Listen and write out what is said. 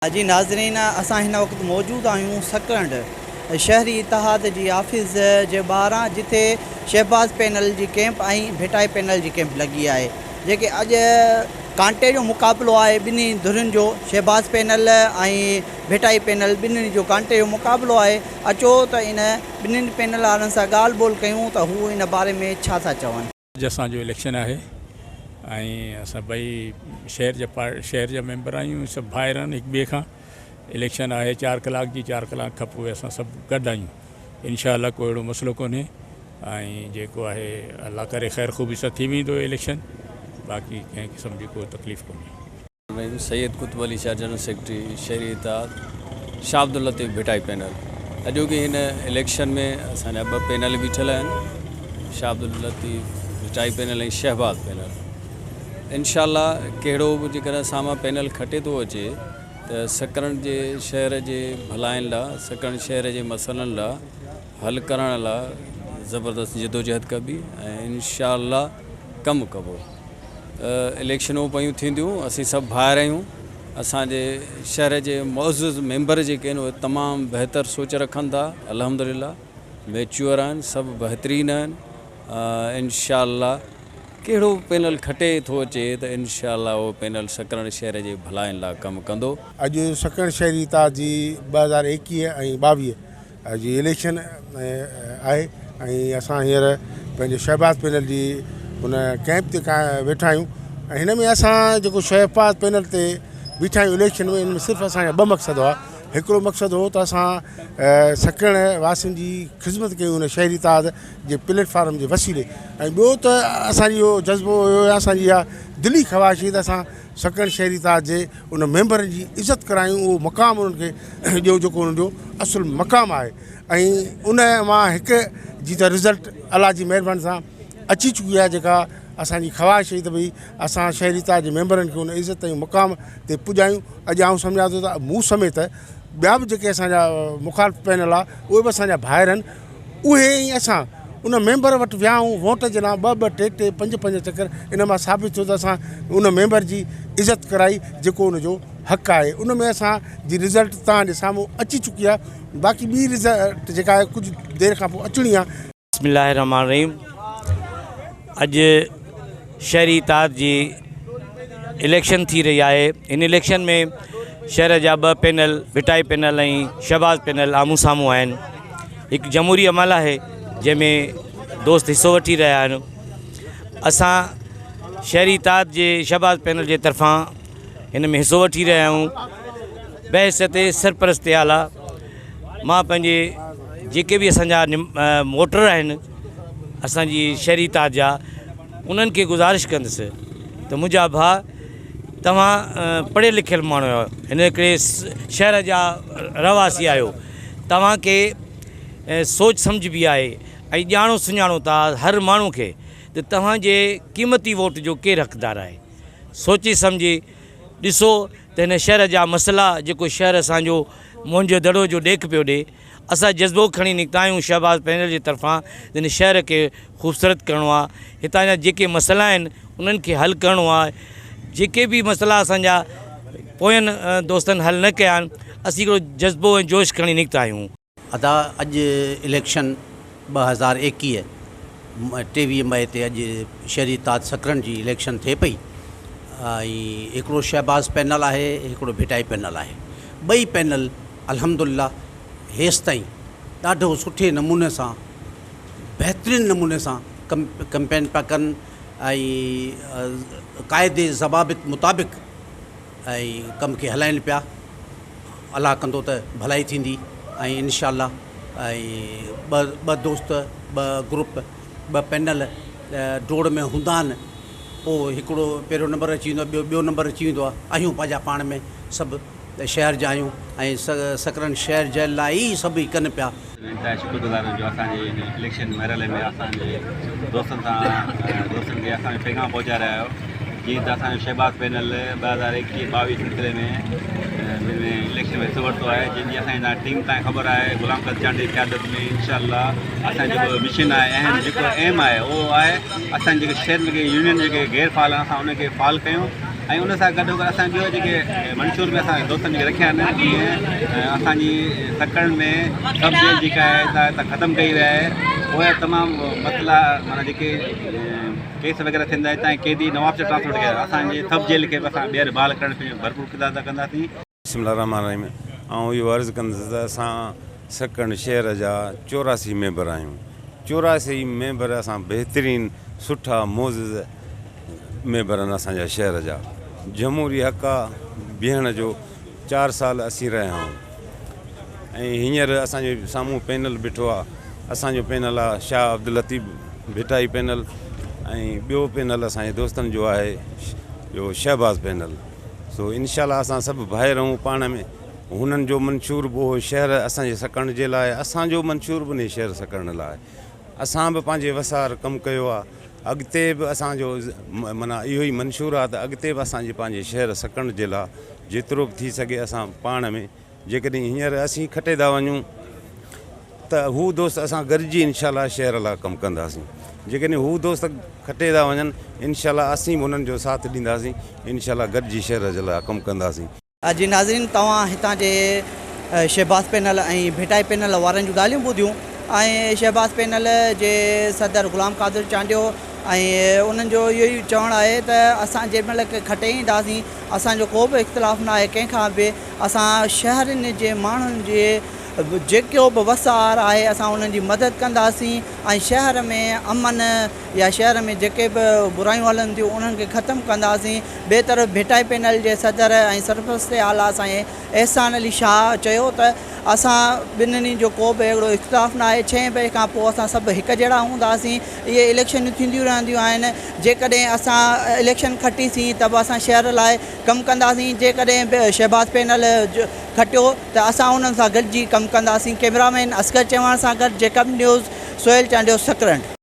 जी नाज़रीन, असां हिन वक़्तु मौजूदु आहियूं सकरंड शहरी इतिहाद जी ऑफिस जे ॿाहिरां, जिथे शहबाज़ पैनल जी कैंप ऐं भेटाई पैनल जी कैंप लगी आहे। जेके अॼु कांटे जो मुक़ाबिलो आहे ॿिन्ही धुरियुनि जो, शहबाज़ पैनल ऐं भेटाई पैनल ॿिन्हिनि जो कांटे जो मुक़ाबिलो आहे। अचो त इन ॿिन्हिनि पैनल वारनि सां ॻाल्हि ॿोल कयूं त हू इन बारे में छा था चवनि। अॼु असांजो इलेक्शन आहे ऐं असां ॿई शहर जा मेंबर आहियूं, सभु भाइर आहिनि हिक ॿिए खां। इलेक्शन आहे 4 कलाक जी, 4 कलाक खां पोइ असां सभु गॾु आहियूं। इंशाअल्लाह कोई अहिड़ो मसइलो कोन्हे ऐं जेको आहे अल्लाह करे ख़ैर ख़ूबी सां थी वेंदो इलेक्शन, बाक़ी कंहिं क़िस्म जी कोई तकलीफ़ कोन्हे। सैयद कुतुब अली शाह जनरल सेक्रेटरी शहरी इत्तेहाद, शाह अब्दुल लतीफ़ भेटाई पैनल। अॼोकी हिन इलेक्शन में असांजा 2 पैनल बीठल आहिनि, शाह अब्दुल लतीफ़ भेटाई पैनल ऐं शहबाज़ पैनल। इंशाअल्लाह कहिड़ो बि जेकर साम्हूं पैनल खटे थो अचे त सकरंड जे शहर जे भलाइनि लाइ, सकरंड शहर जे मसइलनि लाइ हल करण लाइ ज़बरदस्त जदोजहद कबी ऐं इंशाअल्लाह कमु कबो। इलेक्शनूं पयूं थींदियूं, असीं सभु भाइर आहियूं। असांजे शहर जे मुअज़्ज़ज़ मेंबर जेके आहिनि उहे तमामु बहितर सोच रखनि था, अल्हम्दुलिल्लाह मैच्योर आहिनि, सभु बहितरीन आहिनि। इंशाअल्लाह कहिड़ो पैनल खटे थो अचे त इंशाअल्लाह उहो पैनल सकरंड शहर जे भलाइनि लाइ कमु कंदो। अॼु सकरंड शहरी इत्तेहाद जी 2021 ऐं 22 अॼु इलेक्शन आहे ऐं असां हींअर पंहिंजे शहबाज़ पैनल जी हुन कैंप ते वेठा आहियूं। ऐं हिन में असां जेको शहबाज़ पैनल ते बीठा आहियूं इलेक्शन में, हिन में सिर्फ़ु असांजा 2 मक़सद हुआ। हिकिड़ो मक़सदु हो त असां सकरंड वासियुनि जी ख़िदमत कयूं हुन शहरी इत्तेहाद जे प्लेटफार्म जे वसीले, ऐं ॿियो त असांजी इहो जज़्बो हुयो, असांजी इहा दिली ख़्वाहिश हुई त असां सकरंड शहरी इत्तेहाद जे उन मेंबरनि जी इज़त करायूं, उहो मक़ाम उन्हनि खे ॾियो जेको उन्हनि जो असुलु मक़ाम आहे। ऐं उन मां हिकु जी त रिज़ल्ट अलाह जी महिरबानी सां अची चुकी आहे, जेका असांजी ख़्वाहिश हुई त भई असां शहरी इत्तेहाद जे मेंबरनि खे उन इज़त ऐं मुक़ाम ते पुॼायूं। अॼु आउं सम्झां थो त मूं समेत ॿिया बि जेके असांजा मुख़ालिफ़ पैनल आहे उहे बि असांजा भाइर आहिनि। उहे ई असां उन मेंबर वटि विया आहियूं वोट जे लाइ 2-2, 3-3, 5-5 चकर। इन मां साबित थियो त असां उन मेंबर जी इज़त कराई जेको उनजो हक़ आहे। उन में असांजी रिज़ल्ट तव्हांजे साम्हूं अची चुकी आहे, बाक़ी ॿी रिज़ल्ट जेका आहे कुझु देरि खां पोइ अचणी आहे। बिस्मिल्लाहिर्रहमानिर्रहीम। अॼु शहरी इत्तेहाद जी इलेक्शन थी रही आहे। इन इलेक्शन में शहर जा 2 पैनल भेटाई पैनल ऐं शहबाज़ पैनल आम्हूं साम्हूं आहिनि। हिकु जमहूरी अमल आहे जंहिंमें दोस्त हिसो वठी रहिया आहिनि। असां शहरी इत्तेहाद जे शहबाज़ पैनल जे तरफ़ां हिन में हिसो वठी रहिया आहियूं। बहसियत सरपरस्ती आला मां पंहिंजे जेके बि असांजा वोटर आहिनि असांजी शहरी इत्तेहाद जा, उन्हनि खे गुज़ारिश कंदुसि त मुंहिंजा भाउ तव्हां पढ़ियल लिखियल माण्हू आहियो, हिन करे शहर जा रहवासी आहियो, तव्हांखे सोच सम्झ बि आहे ऐं ॼाणो सुञाणो था हर माण्हू खे त तव्हांजे क़ीमती वोट जो केरु हक़दारु आहे। सोचे सम्झी ॾिसो त हिन शहर जा मसइला, जेको शहर असांजो मुंहिंजो दड़ो जो ॾेख पियो ॾिए, असां जज़्बो खणी निकिता आहियूं शहबाज़ पैनल जे तरफ़ां। हिन शहर खे ख़ूबसूरत करिणो आहे, हितां जा जेके मसइला आहिनि उन्हनि खे हल करिणो आहे। जेके बि मसइला असांजा पोयनि दोस्तनि हल न कया आहिनि, असीं हिकिड़ो जज़्बो ऐं जोश खणी निकिता आहियूं। अदा अॼु इलेक्शन 2021 23 मई ते अॼु शहरी इत्तेहाद सकरंड जी इलेक्शन थिए पई ऐं हिकिड़ो शहबाज़ पैनल आहे, हिकिड़ो भेटाई पैनल आहे। 2 पैनल अल्हम्दुलिल्लाह हेसि ताईं ॾाढो सुठे नमूने सां, बहितरीन नमूने सां कैंपेन पिया कनि ऐं क़ाइदे ज़वाबित मुताबिक़ ऐं कम खे हलाइनि पिया। अलाह कंदो त भलाई थींदी ऐं इंशाअल्लाह। ऐं 2 दोस्त, 2 ग्रुप, 2 पैनल डोड़ में हूंदा आहिनि। पोइ हिकिड़ो पहिरियों नंबर अची वेंदो आहे, ॿियो नंबर अची वेंदो आहे। आहियूं पंहिंजा पाण में सभु शहर जा आहियूं ऐं सकरंड शहर जे लाइ ई सभई कनि पिया। शुक्रगुज़ार जो असांजे इलेक्शन मरहले में असांजे दोस्तनि खे असांखे पैगाम पहुचाए रहिया आहियो। जीअं त असांजो शहबाज़ पैनल 2021-22 सिलसिले में इलेक्शन में हिसो वरितो आहे, जंहिंजी असांजी टीम तव्हांखे ख़बर आहे ग़ुलाम क़दर चांद जी क़यादत में। इंशाअल्लाह असांजो जेको मिशन आहे, अहम जेको एम आहे उहो आहे असांजे जेके शहर में यूनियन जेके गैर फ़ाल आहिनि असां उनखे फ़ाल कयूं ऐं उन सां गॾोगॾु असां ॿियो जेके मंशूर में असां दोस्तनि खे रखिया आहिनि जीअं असांजी सकण में सब जेल जेका आहे त ख़तमु कई वई आहे। उहे तमामु मसइला माना जेके केस वग़ैरह थींदा हितां कैदी नवाब से ट्रांसफर कया असांजे सब जेल खे बि असां ॿीहर बहाल करण में भरपूर क़दर कंदासीं। बिस्मिल्लाहिर्रहमानिर्रहीम। ऐं इहो अर्ज़ु कंदुसि त असां सकण शहर जा 84 मेंबर आहियूं। 84 मेंबर असां बहितरीनु सुठा मोज़िज़ मेंबर आहिनि असांजा शहर जा। जमहूरी हक़ आहे बीहण जो 4 साल असीं रहिया आहियूं। ऐं हींअर असांजे साम्हूं पैनल बीठो आहे। असांजो पैनल आहे शाह अब्दुल लतीफ़ भिटाई पैनल ऐं ॿियो पैनल असांजे दोस्तनि जो आहे ॿियो शहबाज़ पैनल। सो इनशाला असां सभु भाइर आहियूं पाण में। हुननि जो मंशूर बि शहर असांजे सकण जे लाइ, असांजो मंशूर बि उन शहर सकण लाइ। असां बि पंहिंजे वसार कमु कयो आहे। अॻिते बि असांजो माना इहो ई मंशूर आहे त अॻिते बि असांजे पंहिंजे शहर सकण जे लाइ जेतिरो बि थी सघे असां पाण में जेकॾहिं हींअर असीं खटे था वञूं त हू दोस्त असां गॾिजी इनशाला शहर लाइ कमु कंदासीं। जेकॾहिं हू दोस्त खटे था वञनि इनशाला असीं बि उन्हनि जो साथ ॾींदासीं। इनशाला गॾिजी शहर जे लाइ कमु कंदासीं। जी नाज़रीन, तव्हां हितां जे शहबाज़ पैनल ऐं भिटाई पैनल वारनि जूं ॻाल्हियूं ॿुधियूं ऐं शहबाज़ पैनल जे सदर ग़ुलाम क़ादिर चांडियो ऐं उन्हनि जो इहो ई चवणु आहे त असां जेॾीमहिल खटे ईंदासीं असांजो को बि इख़्तिलाफ़ु न आहे कंहिंखां बि। असां शहरनि जे माण्हुनि जे जेको बि वसार आहे असां उन्हनि जी मदद कंदासीं ऐं शहर में अमन या शहर में जेके बि बुरायूं हलनि थियूं उन्हनि खे ख़तमु कंदासीं। ॿिए तरफ़ भिटाई पैनल जे सदर ऐं सरपरस्त आला असांजे एहसान अली शाह चयो त असां ॿिन्हिनि जो को बि अहिड़ो इख़्तिलाफ़ु न आहे। 6 बजे खां पोइ असां सभु हिकु जहिड़ा हूंदासीं। इहे इलेक्शनूं थींदियूं रहंदियूं आहिनि। जेकॾहिं असां इलेक्शन खटीसीं त बि असां शहर लाइ कमु कंदासीं। जेकॾहिं शहबाज़ पैनल खटियो त असां उन्हनि सां गॾिजी कमु कंदासीं। कैमरामैन असगर चौहान सां गॾु जेकब न्यूज़, सोहेल चांडियो, सकरंड।